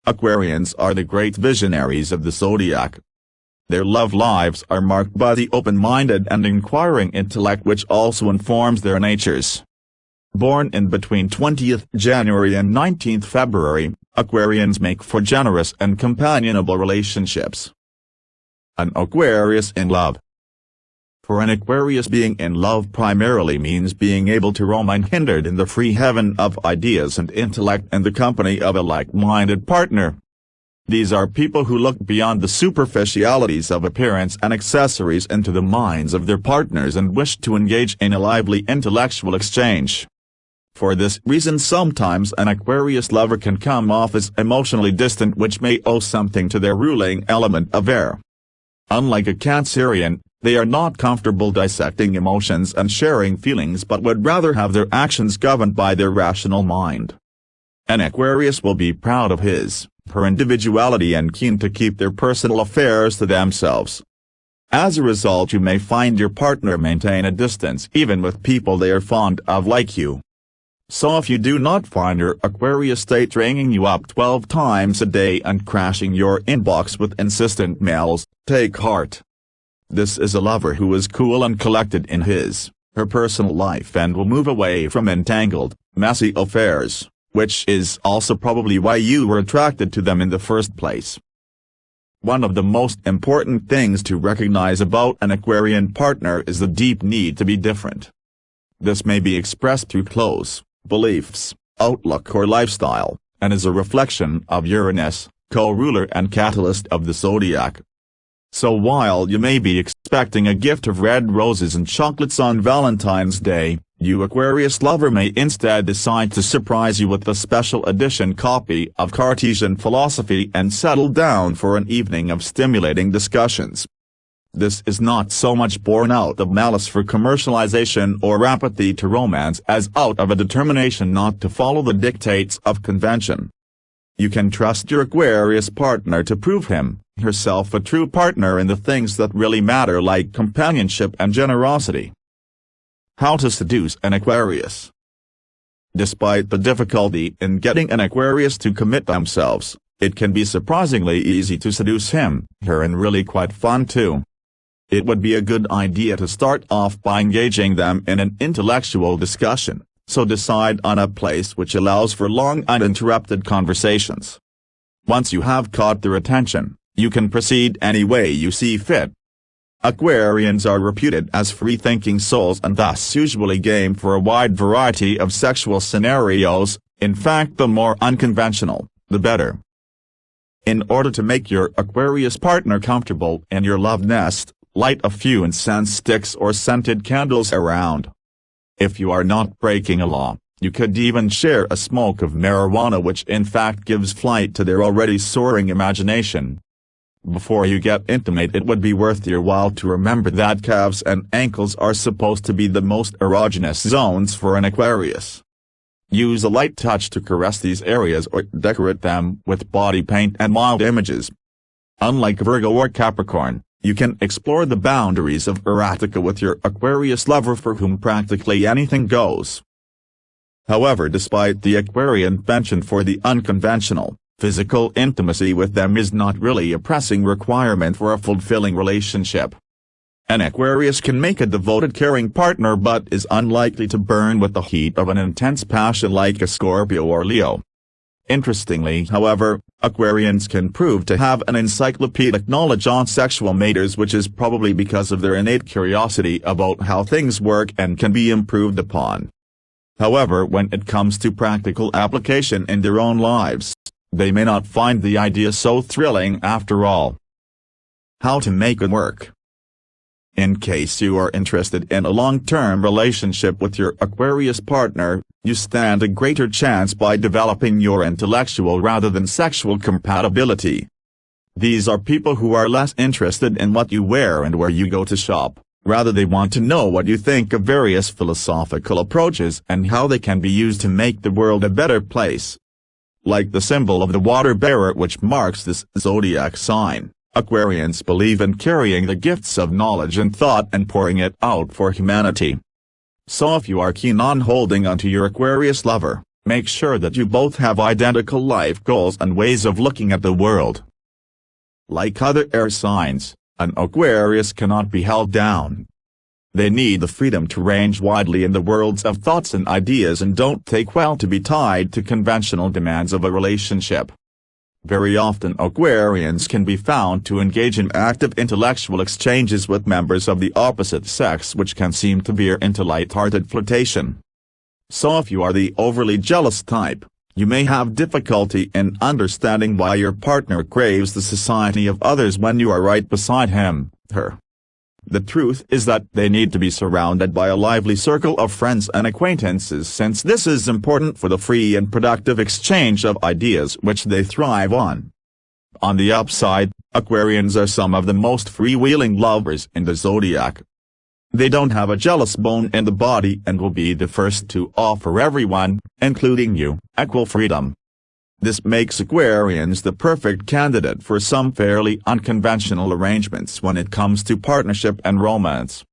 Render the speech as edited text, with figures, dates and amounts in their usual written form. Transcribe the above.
Aquarians are the great visionaries of the zodiac. Their love lives are marked by the open-minded and inquiring intellect which also informs their natures. Born in between 20th January and 19th February, Aquarians make for generous and companionable relationships. An Aquarius in love. For an Aquarius, being in love primarily means being able to roam unhindered in the free heaven of ideas and intellect in the company of a like-minded partner. These are people who look beyond the superficialities of appearance and accessories into the minds of their partners and wish to engage in a lively intellectual exchange. For this reason, sometimes an Aquarius lover can come off as emotionally distant, which may owe something to their ruling element of air. Unlike a Cancerian, they are not comfortable dissecting emotions and sharing feelings but would rather have their actions governed by their rational mind. An Aquarius will be proud of her individuality and keen to keep their personal affairs to themselves. As a result, you may find your partner maintain a distance even with people they are fond of like you. So if you do not find your Aquarius state ringing you up 12 times a day and crashing your inbox with insistent mails, take heart. This is a lover who is cool and collected in her personal life and will move away from entangled, messy affairs, which is also probably why you were attracted to them in the first place. One of the most important things to recognize about an Aquarian partner is the deep need to be different. This may be expressed through clothes, beliefs, outlook or lifestyle, and is a reflection of Uranus, co-ruler and catalyst of the zodiac. So while you may be expecting a gift of red roses and chocolates on Valentine's Day, you Aquarius lover may instead decide to surprise you with a special edition copy of Cartesian philosophy and settle down for an evening of stimulating discussions. This is not so much born out of malice for commercialization or apathy to romance as out of a determination not to follow the dictates of convention. You can trust your Aquarius partner to prove herself a true partner in the things that really matter, like companionship and generosity. How to seduce an Aquarius. Despite the difficulty in getting an Aquarius to commit themselves, it can be surprisingly easy to seduce him, her, and really quite fun too. It would be a good idea to start off by engaging them in an intellectual discussion, so decide on a place which allows for long uninterrupted conversations. Once you have caught their attention, you can proceed any way you see fit. Aquarians are reputed as free-thinking souls and thus usually game for a wide variety of sexual scenarios. In fact, the more unconventional, the better. In order to make your Aquarius partner comfortable in your love nest, light a few incense sticks or scented candles around. If you are not breaking a law, you could even share a smoke of marijuana, which in fact gives flight to their already soaring imagination. Before you get intimate, it would be worth your while to remember that calves and ankles are supposed to be the most erogenous zones for an Aquarius. Use a light touch to caress these areas or decorate them with body paint and mild images. Unlike Virgo or Capricorn, you can explore the boundaries of erotica with your Aquarius lover, for whom practically anything goes. However, despite the Aquarian penchant for the unconventional, physical intimacy with them is not really a pressing requirement for a fulfilling relationship. An Aquarius can make a devoted, caring partner but is unlikely to burn with the heat of an intense passion like a Scorpio or Leo. Interestingly, however, Aquarians can prove to have an encyclopedic knowledge on sexual matters, which is probably because of their innate curiosity about how things work and can be improved upon. However, when it comes to practical application in their own lives, they may not find the idea so thrilling after all. How to make it work. In case you are interested in a long-term relationship with your Aquarius partner, you stand a greater chance by developing your intellectual rather than sexual compatibility. These are people who are less interested in what you wear and where you go to shop, rather they want to know what you think of various philosophical approaches and how they can be used to make the world a better place. Like the symbol of the water bearer which marks this zodiac sign, Aquarians believe in carrying the gifts of knowledge and thought and pouring it out for humanity. So if you are keen on holding onto your Aquarius lover, Make sure that you both have identical life goals and ways of looking at the world. Like other air signs, an Aquarius cannot be held down. They need the freedom to range widely in the worlds of thoughts and ideas and don't take well to be tied to conventional demands of a relationship. Very often Aquarians can be found to engage in active intellectual exchanges with members of the opposite sex, which can seem to veer into light-hearted flirtation. So if you are the overly jealous type, you may have difficulty in understanding why your partner craves the society of others when you are right beside him, her. The truth is that they need to be surrounded by a lively circle of friends and acquaintances, since this is important for the free and productive exchange of ideas which they thrive on. On the upside, Aquarians are some of the most freewheeling lovers in the zodiac. They don't have a jealous bone in the body and will be the first to offer everyone, including you, equal freedom. This makes Aquarians the perfect candidate for some fairly unconventional arrangements when it comes to partnership and romance.